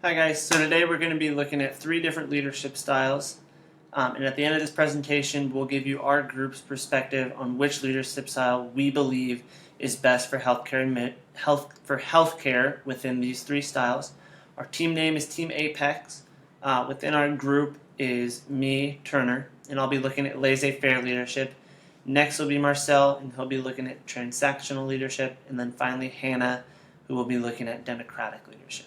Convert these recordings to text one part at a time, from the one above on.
Hi guys, so today we're going to be looking at 3 different leadership styles, and at the end of this presentation we'll give you our group's perspective on which leadership style we believe is best for healthcare within these 3 styles. Our team name is Team Apex. Within our group is me, Turner, and I'll be looking at laissez-faire leadership. Next will be Marcel, and he'll be looking at transactional leadership, and then finally Hannah, who will be looking at democratic leadership.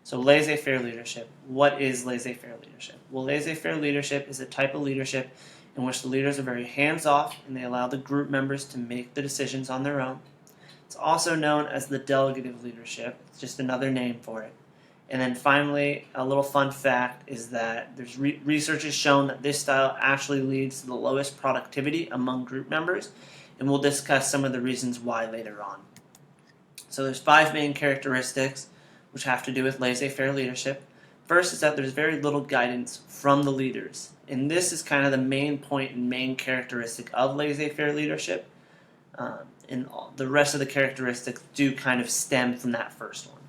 So laissez-faire leadership. What is laissez-faire leadership? Well, laissez-faire leadership is a type of leadership in which the leaders are very hands-off and they allow the group members to make the decisions on their own. It's also known as the delegative leadership. It's just another name for it. And then finally, a little fun fact is that there's research has shown that this style actually leads to the lowest productivity among group members, and we'll discuss some of the reasons why later on. So there's 5 main characteristics which have to do with laissez-faire leadership. First is that there's very little guidance from the leaders, and this is kind of the main point and main characteristic of laissez-faire leadership, and the rest of the characteristics do kind of stem from that first one.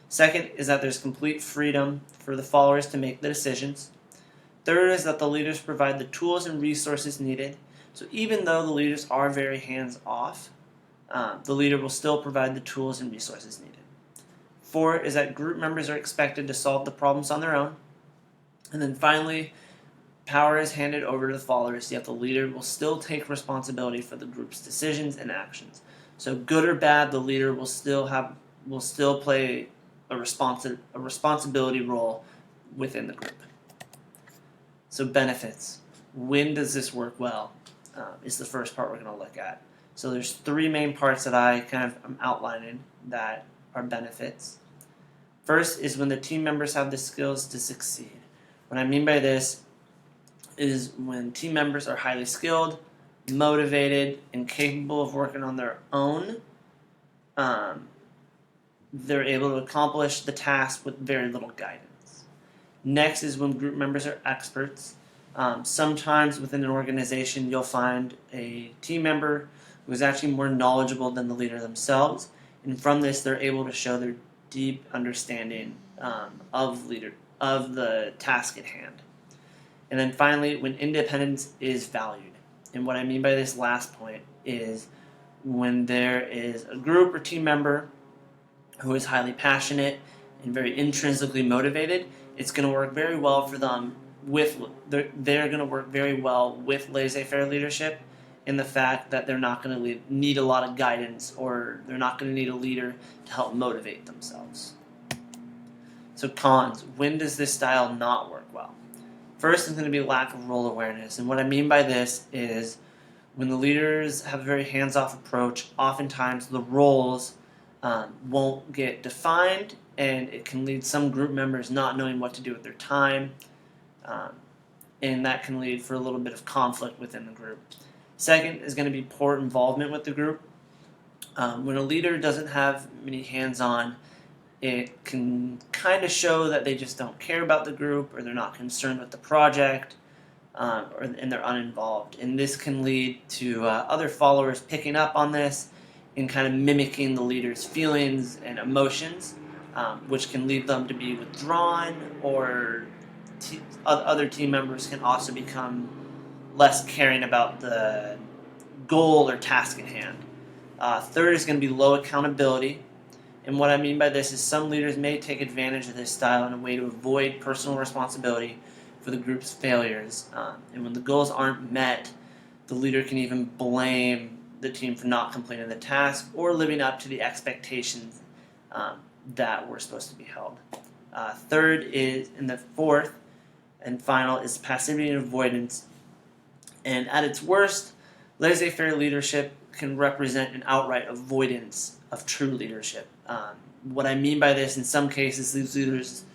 Second is that there's complete freedom for the followers to make the decisions. Third is that the leaders provide the tools and resources needed, so even though the leaders are very hands-off, the leader will still provide the tools and resources needed. 4 is that group members are expected to solve the problems on their own. And then finally, power is handed over to the followers, yet the leader will still take responsibility for the group's decisions and actions. So good or bad, the leader will still play a responsibility role within the group. So benefits. When does this work well? Is the first part we're going to look at. So there's 3 main parts that I kind of am outlining that are benefits. First is when the team members have the skills to succeed. What I mean by this is when team members are highly skilled, motivated, and capable of working on their own, they're able to accomplish the task with very little guidance. Next is when group members are experts. Sometimes within an organization you'll find a team member who is actually more knowledgeable than the leader themselves, and from this they're able to show their deep understanding of the task at hand. And then finally, when independence is valued. And what I mean by this last point is when there is a group or team member who is highly passionate and very intrinsically motivated, it's going to work very well for them they're going to work very well with laissez-faire leadership, in the fact that they're not going to need a lot of guidance, or they're not going to need a leader to help motivate themselves. So cons. When does this style not work well? First is going to be lack of role awareness, and what I mean by this is when the leaders have a very hands-off approach, oftentimes the roles won't get defined, and it can lead some group members not knowing what to do with their time, and that can lead for a little bit of conflict within the group. Second is going to be poor involvement with the group. When a leader doesn't have many hands-on, it can kind of show that they just don't care about the group, or they're not concerned with the project, and they're uninvolved. And this can lead to other followers picking up on this and kind of mimicking the leader's feelings and emotions, which can lead them to be withdrawn, or other team members can also become less caring about the goal or task at hand. Third is going to be low accountability, and what I mean by this is some leaders may take advantage of this style in a way to avoid personal responsibility for the group's failures, and when the goals aren't met, the leader can even blame the team for not completing the task or living up to the expectations that were supposed to be held. Third is, and the fourth and final, is passivity and avoidance. And at its worst, laissez-faire leadership can represent an outright avoidance of true leadership. What I mean by this, in some cases, these leaders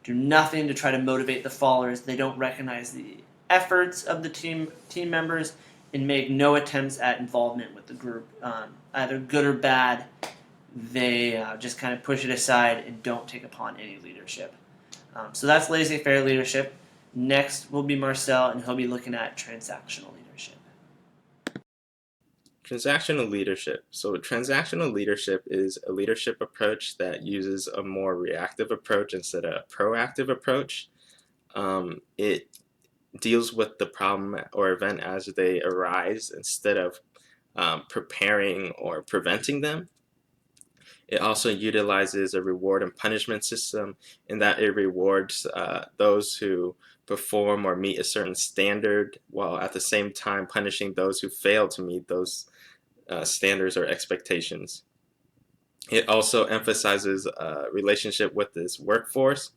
do nothing to try to motivate the followers. They don't recognize the efforts of the team members and make no attempts at involvement with the group. Either good or bad, they just kind of push it aside and don't take upon any leadership. So that's laissez-faire leadership. Next will be Marcel, and he'll be looking at transactional leadership. Transactional leadership. So transactional leadership is a leadership approach that uses a more reactive approach instead of a proactive approach. It deals with the problem or event as they arise instead of preparing or preventing them. It also utilizes a reward and punishment system in that it rewards those who perform or meet a certain standard while at the same time punishing those who fail to meet those standards or expectations. It also emphasizes a relationship with this workforce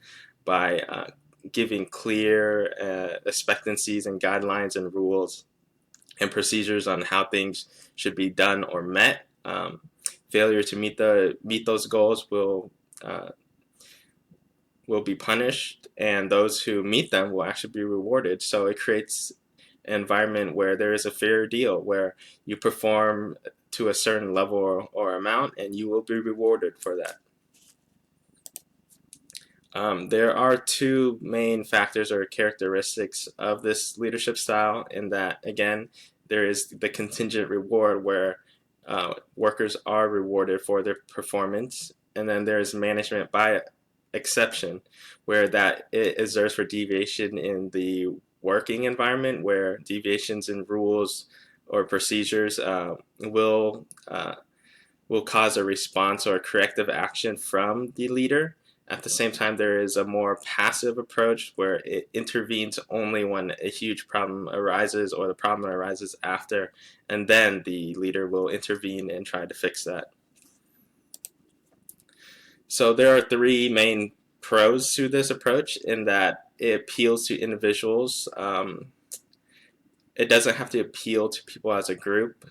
by giving clear expectancies and guidelines and rules and procedures on how things should be done or met. Failure to meet those goals will be punished, and those who meet them will actually be rewarded. So it creates an environment where there is a fair deal, where you perform to a certain level or amount, and you will be rewarded for that. There are two main factors or characteristics of this leadership style, in that, again, there is the contingent reward where workers are rewarded for their performance, and then there's management by exception, where that it exerts for deviation in the working environment, where deviations in rules or procedures will cause a response or a corrective action from the leader. At the same time, there is a more passive approach where it intervenes only when a huge problem arises or the problem arises after, and then the leader will intervene and try to fix that. So there are three main pros to this approach, in that it appeals to individuals. It doesn't have to appeal to people as a group.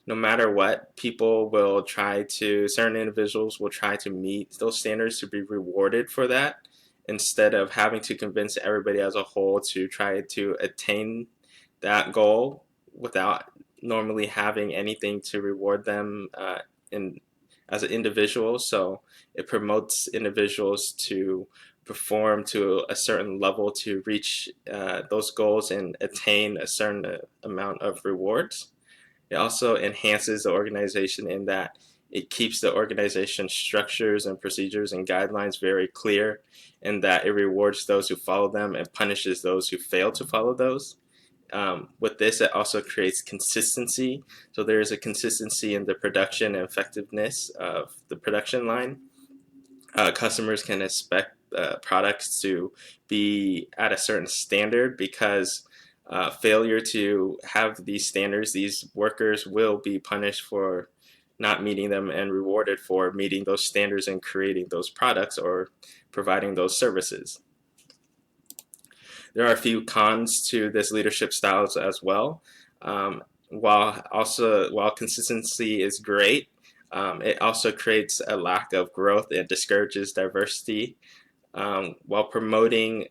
No matter what, certain individuals will try to meet those standards to be rewarded for that, instead of having to convince everybody as a whole to try to attain that goal without normally having anything to reward them as an individual. So it promotes individuals to perform to a certain level to reach those goals and attain a certain amount of rewards. It also enhances the organization, in that it keeps the organization structures and procedures and guidelines very clear, and that it rewards those who follow them and punishes those who fail to follow those. With this, it also creates consistency. So there is a consistency in the production and effectiveness of the production line. Customers can expect products to be at a certain standard, because failure to have these standards, these workers will be punished for not meeting them and rewarded for meeting those standards and creating those products or providing those services. There are a few cons to this leadership styles as well. While consistency is great, it also creates a lack of growth and discourages diversity. While promoting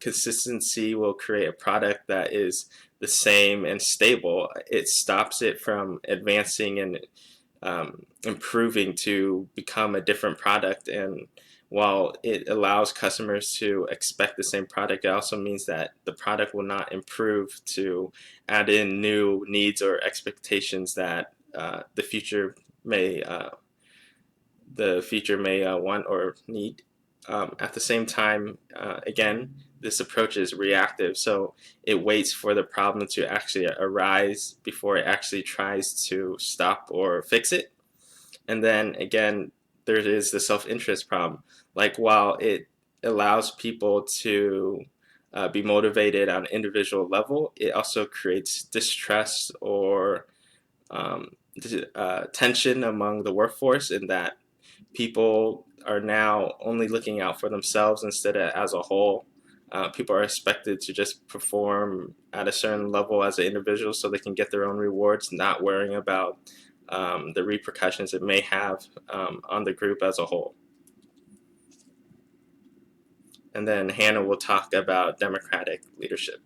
consistency will create a product that is the same and stable, it stops it from advancing and improving to become a different product. And while it allows customers to expect the same product, it also means that the product will not improve to add in new needs or expectations that the future may want or need. At the same time, again, this approach is reactive, so it waits for the problem to actually arise before it actually tries to stop or fix it. And then again, there is the self-interest problem. Like, while it allows people to be motivated on an individual level, it also creates distrust or tension among the workforce, in that people are now only looking out for themselves instead of as a whole. People are expected to just perform at a certain level as an individual so they can get their own rewards, not worrying about the repercussions it may have on the group as a whole. And then Hannah will talk about democratic leadership.